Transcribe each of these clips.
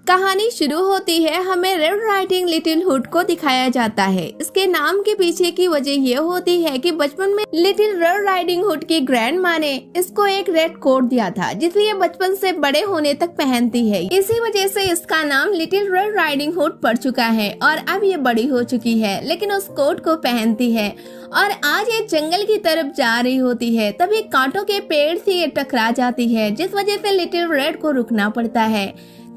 कहानी शुरू होती है, हमें रेड राइडिंग लिटिल हुड को दिखाया जाता है। इसके नाम के पीछे की वजह ये होती है कि बचपन में लिटिल रेड राइडिंग हुड की ग्रैंड माँ ने इसको एक रेड कोट दिया था, जिसे ये बचपन से बड़े होने तक पहनती है। इसी वजह से इसका नाम लिटिल रेड राइडिंग हुड पड़ चुका है और अब ये बड़ी हो चुकी है, लेकिन उस कोट को पहनती है और आज ये जंगल की तरफ जा रही होती है। तभी कांटों के पेड़ से ये टकरा जाती है, जिस वजह से लिटिल रेड को रुकना पड़ता है।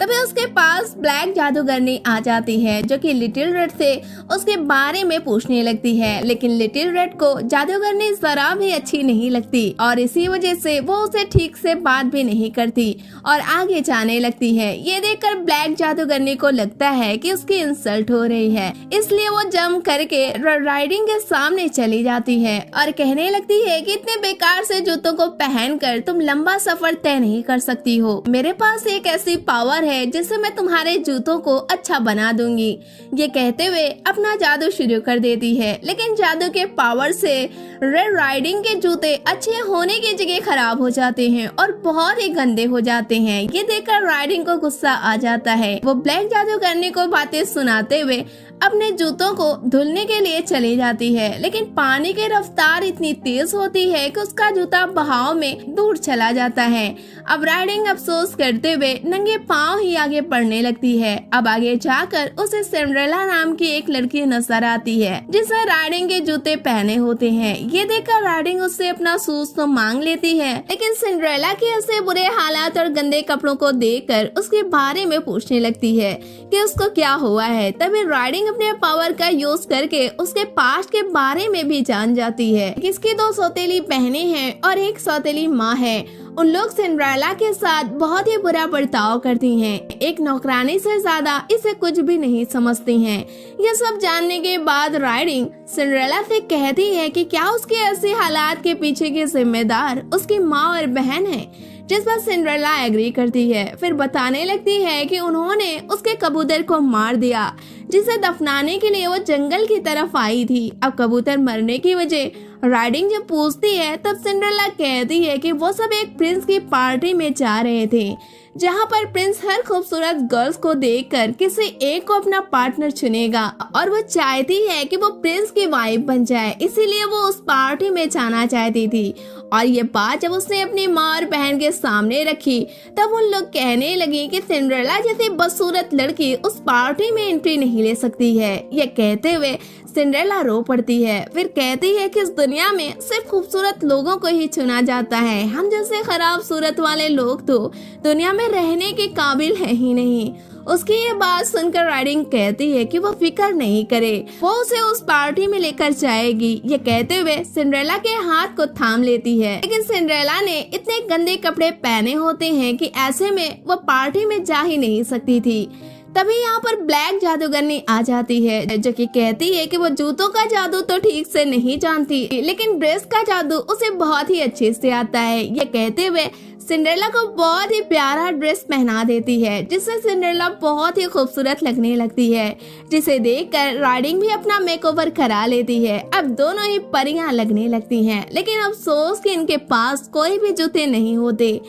तभी उसके पास ब्लैक जादूगरनी आ जाती है, जो कि लिटिल रेड से उसके बारे में पूछने लगती है। लेकिन लिटिल रेड को जादूगरनी जरा भी अच्छी नहीं लगती और इसी वजह से वो उसे ठीक से बात भी नहीं करती और आगे जाने लगती है। ये देखकर ब्लैक जादूगरनी को लगता है कि उसकी इंसल्ट हो रही है, इसलिए वो जंप करके रेड राइडिंग के सामने चली जाती है और कहने लगती है कि इतने बेकार से जूतों को पहनकर तुम लंबा सफर तय नहीं कर सकती हो। मेरे पास एक ऐसी पावर है जिससे मैं तुम्हारे जूतों को अच्छा बना दूंगी। ये कहते हुए अपना जादू शुरू कर देती है, लेकिन जादू के पावर से रेड राइडिंग के जूते अच्छे होने की जगह खराब हो जाते हैं और बहुत ही गंदे हो जाते हैं। ये देखकर राइडिंग को गुस्सा आ जाता है। वो ब्लैक जादूगरनी को बातें सुनाते हुए अपने जूतों को धुलने के लिए चली जाती है, लेकिन पानी की रफ्तार इतनी तेज होती है कि उसका जूता बहाव में दूर चला जाता है। अब राइडिंग अफसोस करते हुए नंगे पांव ही आगे बढ़ने लगती है। अब आगे जाकर उसे सिंड्रेला नाम की एक लड़की नजर आती है, जिसने राइडिंग के जूते पहने होते हैं। ये देखकर राइडिंग उससे अपना शूज तो मांग लेती है, लेकिन सिंड्रेला के ऐसे बुरे हालात और गंदे कपड़ों को देखकर उसके बारे में पूछने लगती है कि उसको क्या हुआ है। तभी राइडिंग अपने पावर का यूज करके उसके पास्ट के बारे में भी जान जाती है। इसकी 2 सौतेली बहनें हैं और एक सौतेली माँ है। उन लोग सिंड्रेला के साथ बहुत ही बुरा बर्ताव करती हैं। एक नौकरानी से ज्यादा इसे कुछ भी नहीं समझती हैं। ये सब जानने के बाद राइडिंग सिंड्रेला से कहती है कि क्या उसके ऐसे हालात के पीछे की जिम्मेदार उसकी माँ और बहन है, जिस पर सिंड्रेला एग्री करती है। फिर बताने लगती है कि उन्होंने उसके कबूतर को मार दिया, जिसे दफनाने के लिए वो जंगल की तरफ आई थी। अब कबूतर मरने की वजह राइडिंग जब पूछती है, तब सिंड्रेला कहती है कि वो सब एक प्रिंस की पार्टी में जा रहे थे, जहाँ पर प्रिंस हर खूबसूरत गर्ल्स को देखकर किसी एक को अपना पार्टनर चुनेगा और वो चाहती है कि वो प्रिंस की वाइफ बन जाए, इसीलिए वो उस पार्टी में जाना चाहती थी। और ये बात जब उसने अपनी माँ और बहन के सामने रखी, तब उन लोग कहने लगे कि सिंड्रेला जैसी बदसूरत लड़की उस पार्टी में एंट्री नहीं ले सकती है। ये कहते हुए सिंड्रेला रो पड़ती है। फिर कहती है कि इस दुनिया में सिर्फ खूबसूरत लोगों को ही चुना जाता है। हम जैसे खराब सूरत वाले लोग तो दुनिया में रहने के काबिल है ही नहीं। उसकी ये बात सुनकर राइडिंग कहती है कि वो फिक्र नहीं करे, वो उसे उस पार्टी में लेकर जाएगी। ये कहते हुए सिंड्रेला के हाथ को थाम लेती है, लेकिन सिंड्रेला ने इतने गंदे कपड़े पहने होते हैं कि ऐसे में वो पार्टी में जा ही नहीं सकती थी। तभी यहाँ पर ब्लैक जादूगरनी आ जाती है, जो कि कहती है कि वो जूतों का जादू तो ठीक से नहीं जानती, लेकिन ड्रेस का जादू उसे बहुत ही अच्छे से आता है। ये कहते हुए सिंड्रेला को बहुत ही प्यारा ड्रेस पहना देती है, जिससे सिंड्रेला बहुत ही खूबसूरत लगने लगती है, जिसे देखकर राइडिंग भी अपना मेकओवर करा लेती है। अब दोनों ही परियां लगने लगती हैं, लेकिन अफसोस कि इनके पास कोई भी जूते नहीं होते।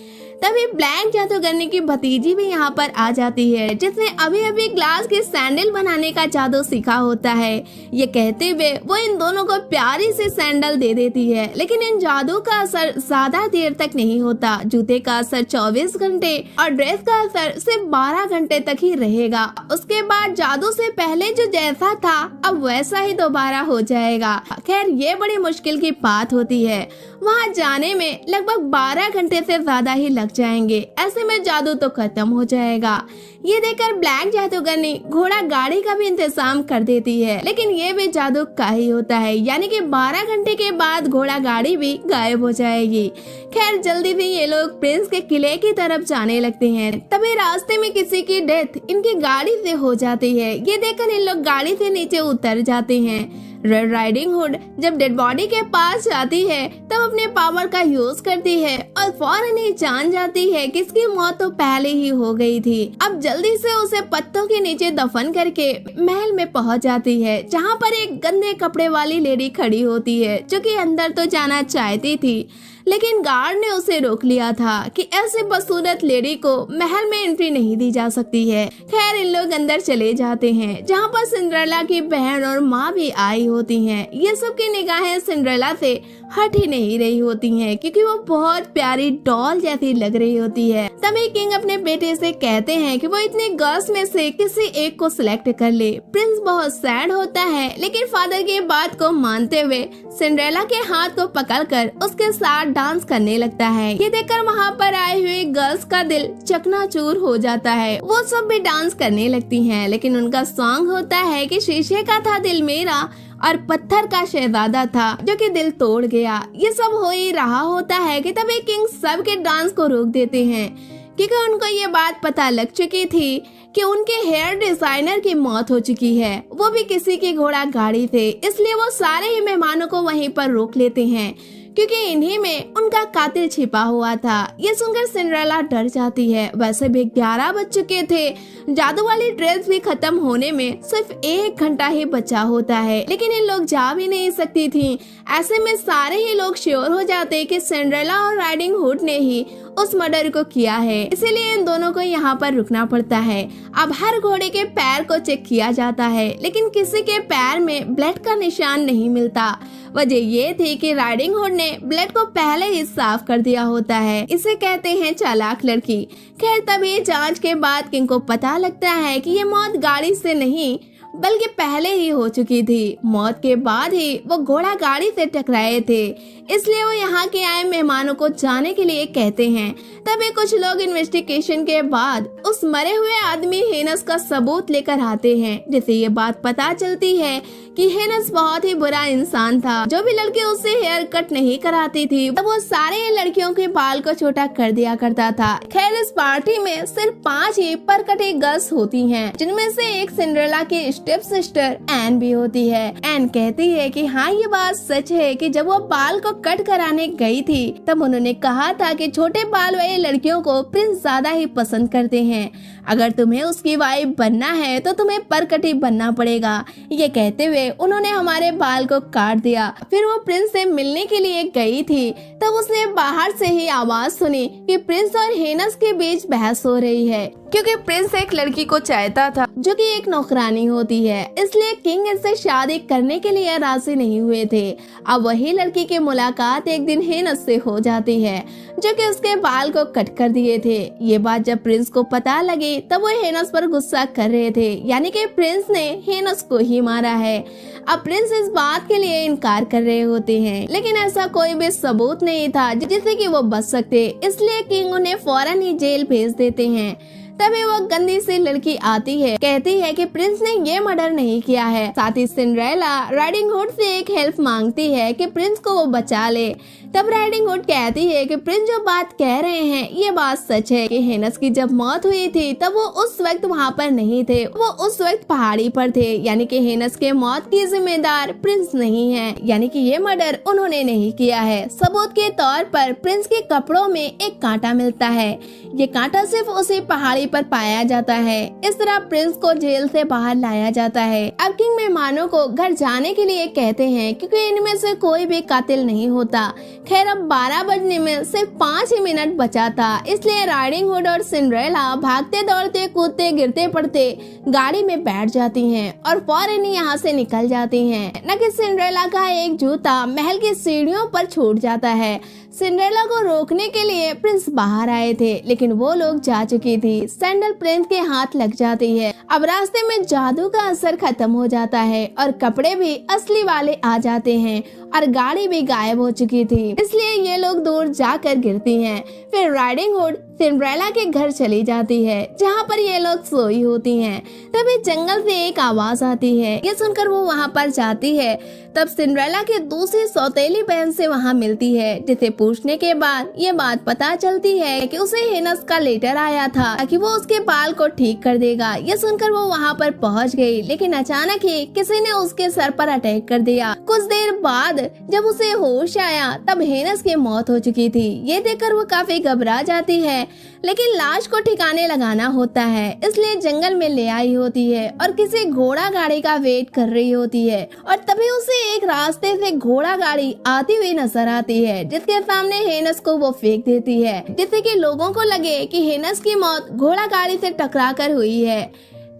तभी ब्लैक जादूगरनी की भतीजी भी यहाँ पर आ जाती है, जिसने अभी अभी ग्लास के सैंडल बनाने का जादू सीखा होता है। ये कहते हुए वो इन दोनों को प्यारी सी सैंडल दे देती है, लेकिन इन जादू का असर ज्यादा देर तक नहीं होता। जूते का असर 24 घंटे और ड्रेस का असर सिर्फ 12 घंटे तक ही रहेगा। उसके बाद जादू से पहले जो जैसा था अब वैसा ही दोबारा हो जाएगा। खैर, ये बड़ी मुश्किल की बात होती है। वहाँ जाने में लगभग 12 घंटे से ज्यादा ही लग जाएंगे। ऐसे में जादू तो खत्म हो जाएगा। ये देखकर ब्लैक जादूगरनी घोड़ा गाड़ी का भी इंतजाम कर देती है, लेकिन ये भी जादू का ही होता है, यानी कि 12 घंटे के बाद घोड़ा गाड़ी भी गायब हो जाएगी। खैर, जल्दी से ये लोग प्रिंस के किले की तरफ जाने लगते हैं। तभी रास्ते में किसी की डेथ इनकी गाड़ी से हो जाती है। ये देखकर इन लोग गाड़ी से नीचे उतर जाते हैं। रेड राइडिंग हुड जब डेड बॉडी के पास जाती है, तब अपने पावर का यूज करती है और फौरन ही जान जाती है कि इसकी मौत तो पहले ही हो गई थी। अब जल्दी से उसे पत्तों के नीचे दफन करके महल में पहुंच जाती है, जहां पर एक गंदे कपड़े वाली लेडी खड़ी होती है, जो कि अंदर तो जाना चाहती थी, लेकिन गार्ड ने उसे रोक लिया था कि ऐसे बदसूरत लेडी को महल में एंट्री नहीं दी जा सकती है। खैर इन लोग अंदर चले जाते हैं जहाँ पर सिंड्रेला की बहन और माँ भी आई होती हैं। ये सब की निगाहें सिंड्रेला से हट ही नहीं रही होती हैं क्योंकि वो बहुत प्यारी डॉल जैसी लग रही होती है। तभी किंग अपने बेटे से कहते हैं कि वो इतनी गर्ल्स में से किसी एक को सिलेक्ट कर ले। प्रिंस बहुत सैड होता है लेकिन फादर की बात को मानते हुए सिंड्रेला के हाथ को पकड़कर उसके साथ डांस करने लगता है। ये देखकर वहाँ पर आई हुई गर्ल्स का दिल चकनाचूर हो जाता है। वो सब भी डांस करने लगती हैं लेकिन उनका सॉन्ग होता है कि शीशे का था दिल मेरा और पत्थर का शहजादा था जो कि दिल तोड़ गया। ये सब हो ही रहा होता है कि तभी किंग सबके डांस को रोक देते हैं क्योंकि उनको ये बात पता लग चुकी थी कि उनके हेयर डिजाइनर की मौत हो चुकी है, वो भी किसी की घोड़ा गाड़ी से। इसलिए वो सारे ही मेहमानों को वहीं पर रोक लेते हैं क्योंकि इन्हीं में उनका कातिल छिपा हुआ था। ये सुनकर सिंड्रेला डर जाती है। वैसे भी 11 बज चुके थे, जादू वाली ड्रेस भी खत्म होने में सिर्फ 1 घंटा ही बचा होता है, लेकिन इन लोग जा भी नहीं सकती थी। ऐसे में सारे ही लोग श्योर हो जाते कि सिंड्रेला और राइडिंग हुड ने ही उस मर्डर को किया है। इसीलिए इन दोनों को यहाँ पर रुकना पड़ता है। अब हर घोड़े के पैर को चेक किया जाता है लेकिन किसी के पैर में ब्लड का निशान नहीं मिलता। वजह ये थी कि राइडिंग हुड ने ब्लड को पहले ही साफ कर दिया होता है। इसे कहते हैं चालाक लड़की। खैर तभी जांच के बाद किंग को पता लगता है कि ये मौत गाड़ी से नहीं बल्कि पहले ही हो चुकी थी। मौत के बाद ही वो घोड़ा गाड़ी से टकराए थे, इसलिए वो यहाँ के आए मेहमानों को जाने के लिए कहते हैं। तभी कुछ लोग इन्वेस्टिगेशन के बाद उस मरे हुए आदमी हेनस का सबूत लेकर आते हैं, जिससे ये बात पता चलती है कि हेनस बहुत ही बुरा इंसान था। जो भी लड़की उससे हेयर कट नहीं कराती थी तब वो सारे लड़कियों के बाल को छोटा कर दिया करता था। खैर इस पार्टी में सिर्फ 5 ही परकटी गर्ल्स होती हैं, जिनमें से एक सिंड्रेला की स्टेप सिस्टर एन भी होती है। एन कहती है कि हाँ ये बात सच है कि जब वो बाल को कट कराने गई थी तब उन्होंने कहा था कि छोटे बाल वाली लड़कियों को प्रिंस ज्यादा ही पसंद करते हैं। अगर तुम्हें उसकी वाइफ बनना है तो तुम्हें परकटी बनना पड़ेगा। ये कहते हुए उन्होंने हमारे बाल को काट दिया। फिर वो प्रिंस से मिलने के लिए गई थी तब उसने बाहर से ही आवाज सुनी कि प्रिंस और हेनस के बीच बहस हो रही है, क्योंकि प्रिंस एक लड़की को चाहता था जो कि एक नौकरानी होती है। इसलिए किंग इससे शादी करने के लिए राजी नहीं हुए थे। अब वही लड़की की मुलाकात एक दिन हेनस से हो जाती है जो कि उसके बाल को कट कर दिए थे। ये बात जब प्रिंस को पता लगी तब वो हेनस पर गुस्सा कर रहे थे, यानी कि प्रिंस ने हेनस को ही मारा है। अब प्रिंस इस बात के लिए इनकार कर रहे होते हैं लेकिन ऐसा कोई भी सबूत नहीं था जिससे कि वो बच सकते। इसलिए किंग उन्हें फौरन ही जेल भेज देते हैं। तभी वो गंदी सी लड़की आती है, कहती है कि प्रिंस ने ये मर्डर नहीं किया है। साथ ही सिंड्रेला राइडिंग हुड से एक हेल्प मांगती है कि प्रिंस को वो बचा ले। तब राइडिंग हुड कहती है कि प्रिंस जो बात कह रहे हैं ये बात सच है कि हेनस की जब मौत हुई थी तब वो उस वक्त वहाँ पर नहीं थे, वो उस वक्त पहाड़ी पर थे। यानी कि हेनस के मौत की जिम्मेदार प्रिंस नहीं है, यानी कि ये मर्डर उन्होंने नहीं किया है। सबूत के तौर पर प्रिंस के कपड़ों में एक कांटा मिलता है। ये कांटा सिर्फ उसी पहाड़ी पर पाया जाता है। इस तरह प्रिंस को जेल से बाहर लाया जाता है। अब किंग मेहमानों को घर जाने के लिए कहते हैं क्योंकि इनमें से कोई भी कातिल नहीं होता। खैर अब 12 बजने में सिर्फ 5 ही मिनट बचा था, इसलिए राइडिंग हुड और सिंड्रेला भागते दौड़ते कूदते गिरते पड़ते गाड़ी में बैठ जाती हैं और फौरन ही यहाँ से निकल जाती हैं। न कि सिंड्रेला का एक जूता महल की सीढ़ियों पर छूट जाता है। सिंड्रेला को रोकने के लिए प्रिंस बाहर आए थे लेकिन वो लोग जा चुकी थी। सैंडल प्रिंस के हाथ लग जाती है। अब रास्ते में जादू का असर खत्म हो जाता है और कपड़े भी असली वाले आ जाते हैं और गाड़ी भी गायब हो चुकी थी, इसलिए ये लोग दूर जाकर गिरती हैं। फिर राइडिंग हुड सिंड्रेला के घर चली जाती है जहाँ पर ये लोग सोई होती हैं। तभी जंगल से एक आवाज आती है। ये सुनकर वो वहाँ पर जाती है। तब सिंड्रेला की दूसरी सौतेली बहन से वहाँ मिलती है, जिसे पूछने के बाद ये बात पता चलती है कि उसे हेनस का लेटर आया था कि वो उसके बाल को ठीक कर देगा। ये सुनकर वो वहाँ पर पहुँच गई लेकिन अचानक ही किसी ने उसके सर पर अटैक कर दिया। कुछ देर बाद जब उसे होश आया तब हेनस की मौत हो चुकी थी। ये देखकर वो काफी घबरा जाती है लेकिन लाश को ठिकाने लगाना होता है, इसलिए जंगल में ले आई होती है और किसी घोड़ा गाड़ी का वेट कर रही होती है। और तभी उसे एक रास्ते से घोड़ा गाड़ी आती हुई नजर आती है, जिसके सामने हेनस को वो फेंक देती है, जिससे कि लोगों को लगे कि हेनस की मौत घोड़ा गाड़ी से टकरा कर हुई है।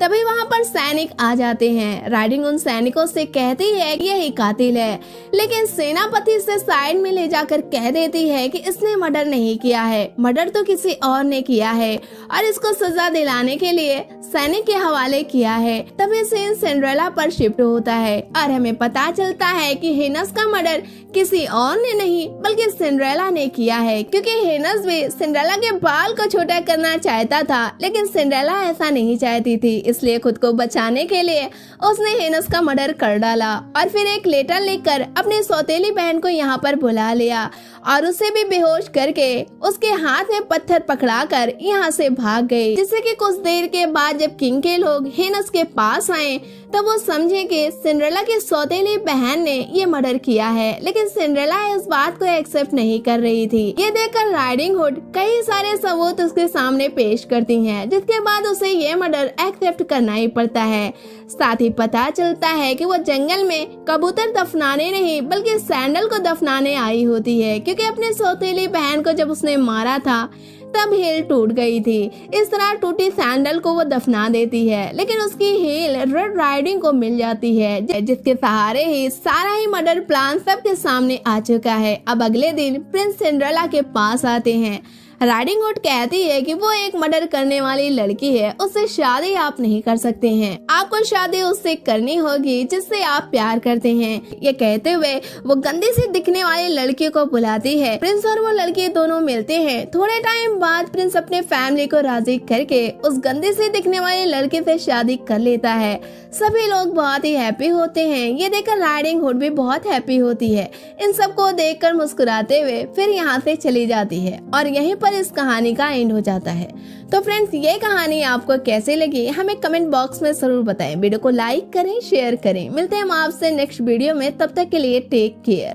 तभी वहाँ पर सैनिक आ जाते हैं। राइडिंग उन सैनिकों से कहती है कि यही कातिल है, लेकिन सेनापति से साइड में ले जाकर कह देती है कि इसने मर्डर नहीं किया है, मर्डर तो किसी और ने किया है और इसको सजा दिलाने के लिए सैनिक के हवाले किया है। तभी सीन सिंड्रेला पर शिफ्ट होता है और हमें पता चलता है कि हेनस का मर्डर किसी और ने नहीं बल्कि सिंड्रेला ने किया है, क्योंकि हेनस भी सिंड्रेला के बाल को छोटा करना चाहता था, लेकिन सिंड्रेला ऐसा नहीं चाहती थी। इसलिए खुद को बचाने के लिए उसने हेनस का मर्डर कर डाला और फिर एक लेटर लेकर अपनी सौतेली बहन को यहाँ पर बुला लिया और उसे भी बेहोश करके उसके हाथ में पत्थर पकड़ाकर यहाँ से भाग गई। जिससे कि कुछ देर के बाद जब किंग के लोग हेनस के पास आए तब वो समझे कि सिंड्रेला की सौतेली बहन ने ये मर्डर किया है, लेकिन सिंड्रेला इस बात को एक्सेप्ट नहीं कर रही थी। ये देखकर राइडिंग हुड कई सारे सबूत उसके सामने पेश करती हैं, जिसके बाद उसे ये मर्डर एक्सेप्ट करना ही पड़ता है। साथ ही पता चलता है कि वो जंगल में कबूतर दफनाने नहीं बल्कि सैंडल को दफनाने आई होती है, क्योंकि अपने सौतेली बहन को जब उसने मारा था तब हील टूट गई थी। इस तरह टूटी सैंडल को वो दफना देती है, लेकिन उसकी हील रेड राइडिंग को मिल जाती है, जिसके सहारे ही सारा ही मर्डर प्लान सबके सामने आ चुका है। अब अगले दिन प्रिंस सिंड्रेला के पास आते हैं। राइडिंग हुड कहती है कि वो एक मर्डर करने वाली लड़की है, उससे शादी आप नहीं कर सकते हैं, आपको शादी उससे करनी होगी जिससे आप प्यार करते हैं। ये कहते हुए वो गंदी सी दिखने वाली लड़की को बुलाती है। प्रिंस और वो लड़की दोनों मिलते हैं। थोड़े टाइम बाद प्रिंस अपने फैमिली को राजी करके उस गंदी सी दिखने वाली लड़की से शादी कर लेता है। सभी लोग बहुत ही हैप्पी होते हैं। ये देखकर राइडिंग हुड भी बहुत हैप्पी होती है। इन सबको देखकर मुस्कुराते हुए फिर यहाँ से चली जाती है और यहीं पर इस कहानी का एंड हो जाता है। तो फ्रेंड्स, ये कहानी आपको कैसे लगी हमें कमेंट बॉक्स में जरूर बताएं। वीडियो को लाइक करें, शेयर करें। मिलते हैं हम आपसे नेक्स्ट वीडियो में, तब तक के लिए टेक केयर।